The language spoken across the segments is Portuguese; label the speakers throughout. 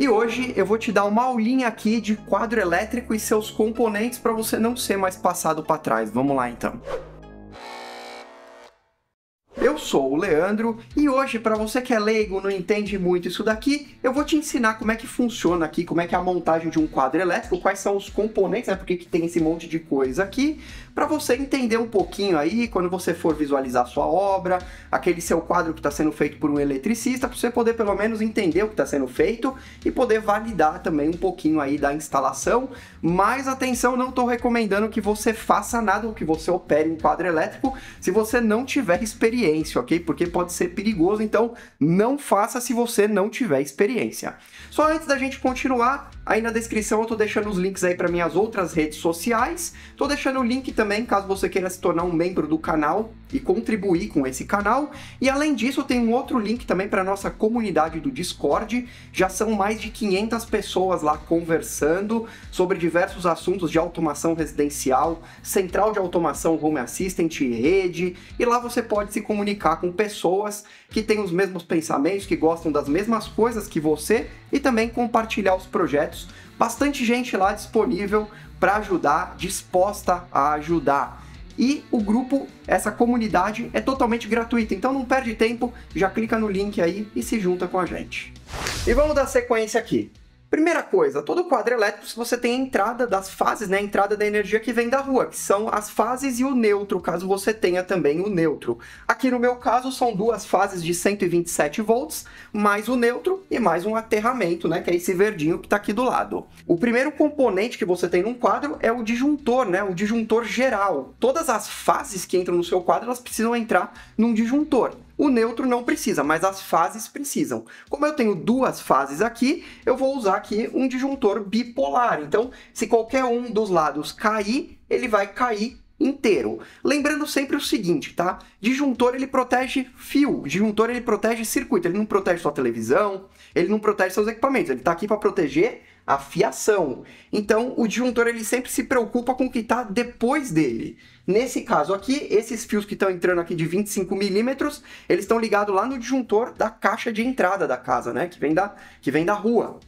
Speaker 1: E hoje eu vou te dar uma aulinha aqui de quadro elétrico e seus componentes para você não ser mais passado para trás. Vamos lá então. Eu sou o Leandro e hoje, para você que é leigo, não entende muito isso daqui, eu vou te ensinar como é que funciona aqui, como é que é a montagem de um quadro elétrico, quais são os componentes, né, porque que tem esse monte de coisa aqui, para você entender um pouquinho aí, quando você for visualizar sua obra, aquele seu quadro que está sendo feito por um eletricista, para você poder pelo menos entender o que está sendo feito e poder validar também um pouquinho aí da instalação. Mas atenção, não estou recomendando que você faça nada ou que você opere um quadro elétrico se você não tiver experiência, ok? Porque pode ser perigoso, então não faça se você não tiver experiência. Só antes da gente continuar, aí na descrição eu tô deixando os links aí para minhas outras redes sociais, tô deixando o link também caso você queira se tornar um membro do canal e contribuir com esse canal, e além disso tem um outro link também para nossa comunidade do Discord, já são mais de 500 pessoas lá conversando sobre diversos assuntos de automação residencial, central de automação Home Assistant, rede, e lá você pode se comunicar com pessoas que têm os mesmos pensamentos, que gostam das mesmas coisas que você e também compartilhar os projetos. Bastante gente lá disponível para ajudar, disposta a ajudar. E o grupo, essa comunidade, é totalmente gratuita, então não perde tempo, já clica no link aí e se junta com a gente. E vamos dar sequência aqui. Primeira coisa, todo quadro elétrico você tem a entrada das fases, né, a entrada da energia que vem da rua, que são as fases e o neutro, caso você tenha também o neutro. Aqui no meu caso são duas fases de 127 volts, mais o neutro e mais um aterramento, né, que é esse verdinho que está aqui do lado. O primeiro componente que você tem num quadro é o disjuntor, né, o disjuntor geral. Todas as fases que entram no seu quadro, elas precisam entrar num disjuntor. O neutro não precisa, mas as fases precisam. Como eu tenho duas fases aqui, eu vou usar aqui um disjuntor bipolar. Então, se qualquer um dos lados cair, ele vai cair inteiro. Lembrando sempre o seguinte, tá? Disjuntor, ele protege fio. Disjuntor, ele protege circuito. Ele não protege sua televisão, ele não protege seus equipamentos. Ele está aqui para proteger a fiação. Então, o disjuntor, ele sempre se preocupa com o que está depois dele. Nesse caso aqui, esses fios que estão entrando aqui de 25 milímetros, eles estão ligados lá no disjuntor da caixa de entrada da casa, né? Que vem da rua.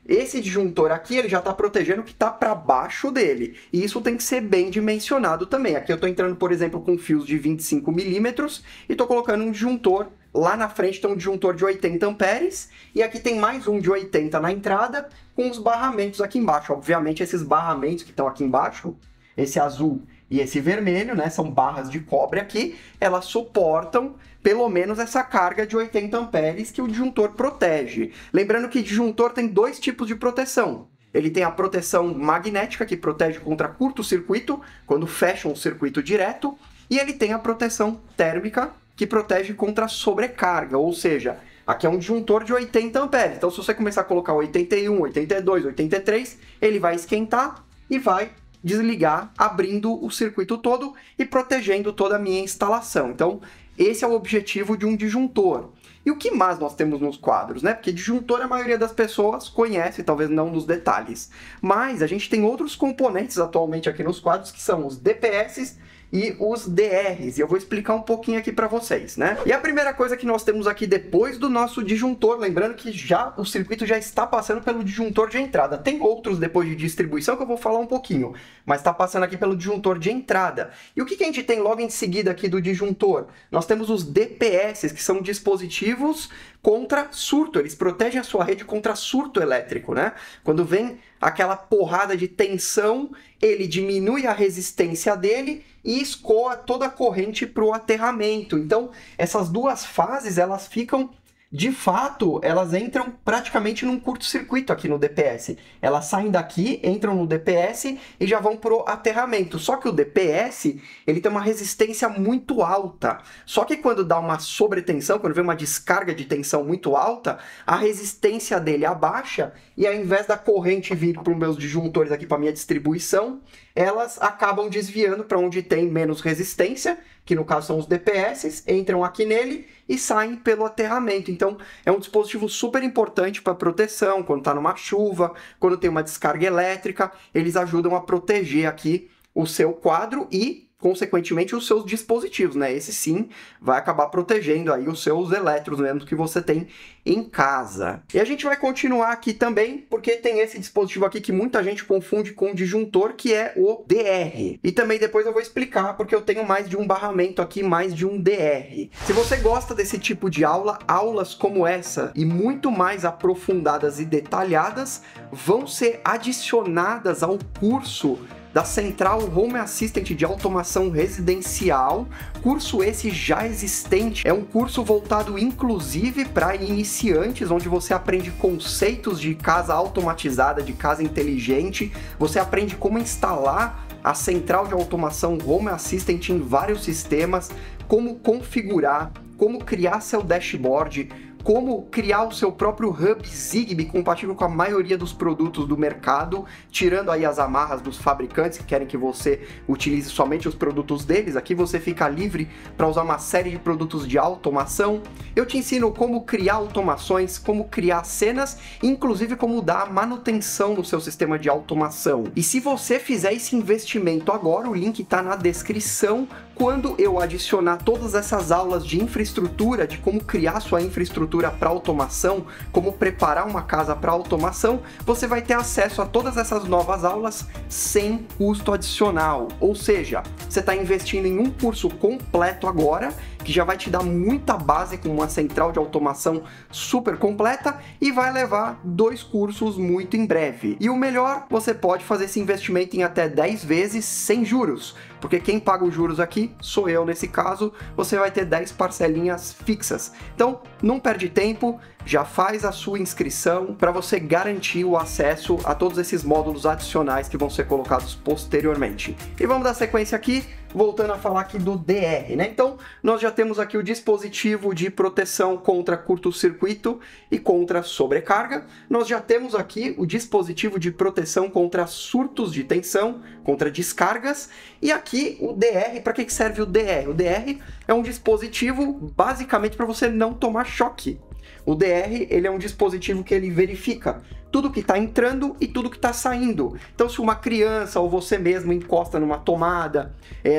Speaker 1: Esse disjuntor aqui, ele já está protegendo o que está para baixo dele. E isso tem que ser bem dimensionado também. Aqui eu estou entrando, por exemplo, com fios de 25 milímetros e estou colocando um disjuntor. Lá na frente tem um disjuntor de 80 amperes e aqui tem mais um de 80 na entrada com os barramentos aqui embaixo. Obviamente, esses barramentos que estão aqui embaixo, esse azul e esse vermelho, né, são barras de cobre aqui, elas suportam pelo menos essa carga de 80 amperes que o disjuntor protege. Lembrando que disjuntor tem dois tipos de proteção. Ele tem a proteção magnética, que protege contra curto-circuito, quando fecha um circuito direto, e ele tem a proteção térmica, que protege contra sobrecarga, ou seja, aqui é um disjuntor de 80 amperes. Então, se você começar a colocar 81, 82, 83, ele vai esquentar e vai desligar, abrindo o circuito todo e protegendo toda a minha instalação. Então, esse é o objetivo de um disjuntor. E o que mais nós temos nos quadros, né? Porque disjuntor a maioria das pessoas conhece, talvez não nos detalhes. Mas a gente tem outros componentes atualmente aqui nos quadros, que são os DPS e os DRs, e eu vou explicar um pouquinho aqui para vocês, né? E a primeira coisa que nós temos aqui depois do nosso disjuntor, lembrando que já o circuito já está passando pelo disjuntor de entrada. Tem outros depois de distribuição que eu vou falar um pouquinho, mas está passando aqui pelo disjuntor de entrada. E o que a gente tem logo em seguida aqui do disjuntor? Nós temos os DPS, que são dispositivos contra surto, eles protegem a sua rede contra surto elétrico, né? Quando vem aquela porrada de tensão, ele diminui a resistência dele e escoa toda a corrente para o aterramento. Então, essas duas fases, elas ficam, de fato, elas entram praticamente num curto-circuito aqui no DPS. Elas saem daqui, entram no DPS e já vão pro aterramento. Só que o DPS, ele tem uma resistência muito alta. Só que quando dá uma sobretensão, quando vem uma descarga de tensão muito alta, a resistência dele abaixa e ao invés da corrente vir para os meus disjuntores aqui para minha distribuição, elas acabam desviando para onde tem menos resistência, que no caso são os DPS, entram aqui nele e saem pelo aterramento. Então, é um dispositivo super importante para proteção, quando está numa chuva, quando tem uma descarga elétrica, eles ajudam a proteger aqui o seu quadro e consequentemente, os seus dispositivos, né? Esse sim vai acabar protegendo aí os seus elétrons mesmo que você tem em casa. E a gente vai continuar aqui também, porque tem esse dispositivo aqui que muita gente confunde com disjuntor, que é o DR. E também depois eu vou explicar, porque eu tenho mais de um barramento aqui, mais de um DR. Se você gosta desse tipo de aula, aulas como essa e muito mais aprofundadas e detalhadas vão ser adicionadas ao curso da Central Home Assistant de automação residencial, curso esse já existente. É um curso voltado inclusive para iniciantes, onde você aprende conceitos de casa automatizada, de casa inteligente, você aprende como instalar a central de automação Home Assistant em vários sistemas, como configurar, como criar seu dashboard, como criar o seu próprio hub Zigbee compatível com a maioria dos produtos do mercado, tirando aí as amarras dos fabricantes que querem que você utilize somente os produtos deles. Aqui você fica livre para usar uma série de produtos de automação. Eu te ensino como criar automações, como criar cenas, inclusive como dar manutenção no seu sistema de automação. E se você fizer esse investimento agora, o link está na descrição. Quando eu adicionar todas essas aulas de infraestrutura, de como criar sua infraestrutura para automação, como preparar uma casa para automação, você vai ter acesso a todas essas novas aulas sem custo adicional. Ou seja, você está investindo em um curso completo agora, que já vai te dar muita base com uma central de automação super completa e vai levar 2 cursos muito em breve. E o melhor, você pode fazer esse investimento em até 10 vezes sem juros, porque quem paga os juros aqui sou eu nesse caso. Você vai ter 10 parcelinhas fixas. Então, não perde tempo, já faz a sua inscrição para você garantir o acesso a todos esses módulos adicionais que vão ser colocados posteriormente. E vamos dar sequência aqui, voltando a falar aqui do DR, né? Então, nós já temos aqui o dispositivo de proteção contra curto-circuito e contra sobrecarga. Nós já temos aqui o dispositivo de proteção contra surtos de tensão, contra descargas. E aqui o DR, para que serve o DR? O DR é um dispositivo basicamente para você não tomar choque. O DR, ele é um dispositivo que ele verifica tudo que está entrando e tudo que está saindo. Então, se uma criança ou você mesmo encosta numa tomada,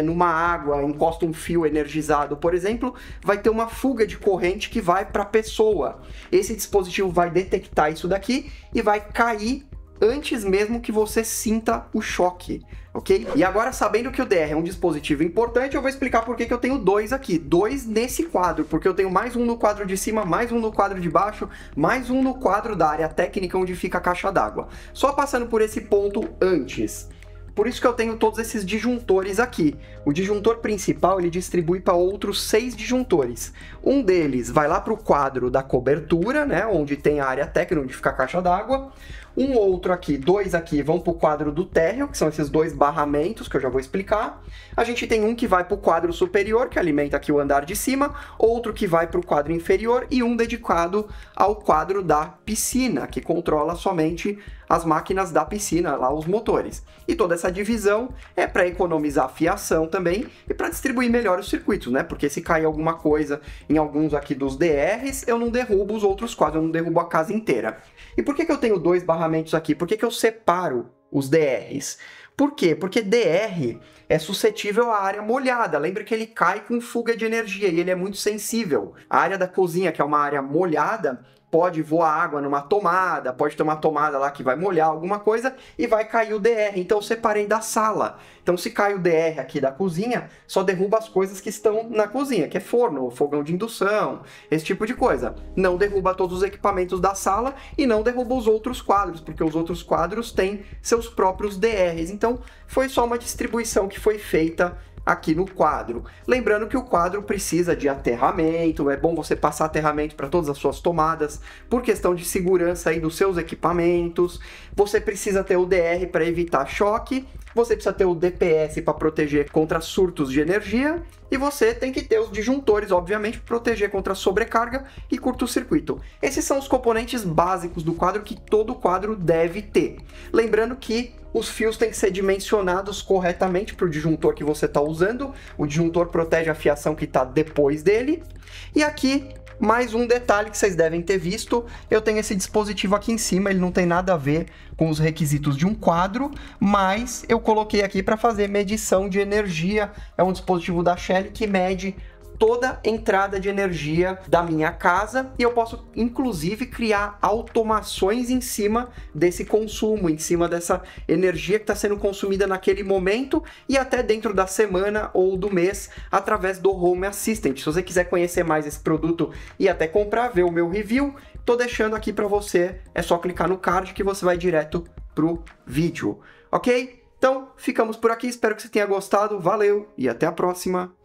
Speaker 1: numa água, encosta um fio energizado, por exemplo, vai ter uma fuga de corrente que vai para a pessoa. Esse dispositivo vai detectar isso daqui e vai cair antes mesmo que você sinta o choque, ok? E agora, sabendo que o DR é um dispositivo importante, eu vou explicar por que eu tenho 2 aqui. 2 nesse quadro, porque eu tenho mais um no quadro de cima, mais um no quadro de baixo, mais um no quadro da área técnica onde fica a caixa d'água. Só passando por esse ponto antes. Por isso que eu tenho todos esses disjuntores aqui. O disjuntor principal, ele distribui para outros 6 disjuntores. Um deles vai lá para o quadro da cobertura, né, onde tem a área técnica, onde fica a caixa d'água. Um outro aqui, 2 aqui, vão para o quadro do térreo, que são esses 2 barramentos que eu já vou explicar. A gente tem um que vai para o quadro superior, que alimenta aqui o andar de cima, outro que vai para o quadro inferior e um dedicado ao quadro da piscina, que controla somente as máquinas da piscina, lá os motores. E toda essa divisão é para economizar fiação também e para distribuir melhor os circuitos, né? Porque se cair alguma coisa em alguns aqui dos DRs, eu não derrubo os outros quadros, eu não derrubo a casa inteira. E por que eu tenho 2 barramentos aqui? Por que eu separo os DRs? Por quê? Porque DR é suscetível à área molhada. Lembra que ele cai com fuga de energia e ele é muito sensível. A área da cozinha, que é uma área molhada, pode voar água numa tomada, pode ter uma tomada lá que vai molhar alguma coisa e vai cair o DR. Então eu separei da sala. Então se cai o DR aqui da cozinha, só derruba as coisas que estão na cozinha, que é forno, fogão de indução, esse tipo de coisa. Não derruba todos os equipamentos da sala e não derruba os outros quadros, porque os outros quadros têm seus próprios DRs. Então foi só uma distribuição que foi feita aqui no quadro. Lembrando que o quadro precisa de aterramento, é bom você passar aterramento para todas as suas tomadas, por questão de segurança aí dos seus equipamentos. Você precisa ter o DR para evitar choque, você precisa ter o DPS para proteger contra surtos de energia, e você tem que ter os disjuntores, obviamente, para proteger contra sobrecarga e curto-circuito. Esses são os componentes básicos do quadro que todo quadro deve ter. Lembrando que os fios têm que ser dimensionados corretamente para o disjuntor que você está usando. O disjuntor protege a fiação que está depois dele. E aqui Mais um detalhe que vocês devem ter visto, eu tenho esse dispositivo aqui em cima, ele não tem nada a ver com os requisitos de um quadro, mas eu coloquei aqui para fazer medição de energia. É um dispositivo da Shelly que mede toda entrada de energia da minha casa e eu posso inclusive criar automações em cima desse consumo, em cima dessa energia que está sendo consumida naquele momento e até dentro da semana ou do mês através do Home Assistant. Se você quiser conhecer mais esse produto e até comprar, ver o meu review, tô deixando aqui para você, é só clicar no card que você vai direto pro vídeo, ok? Então ficamos por aqui, espero que você tenha gostado, valeu e até a próxima!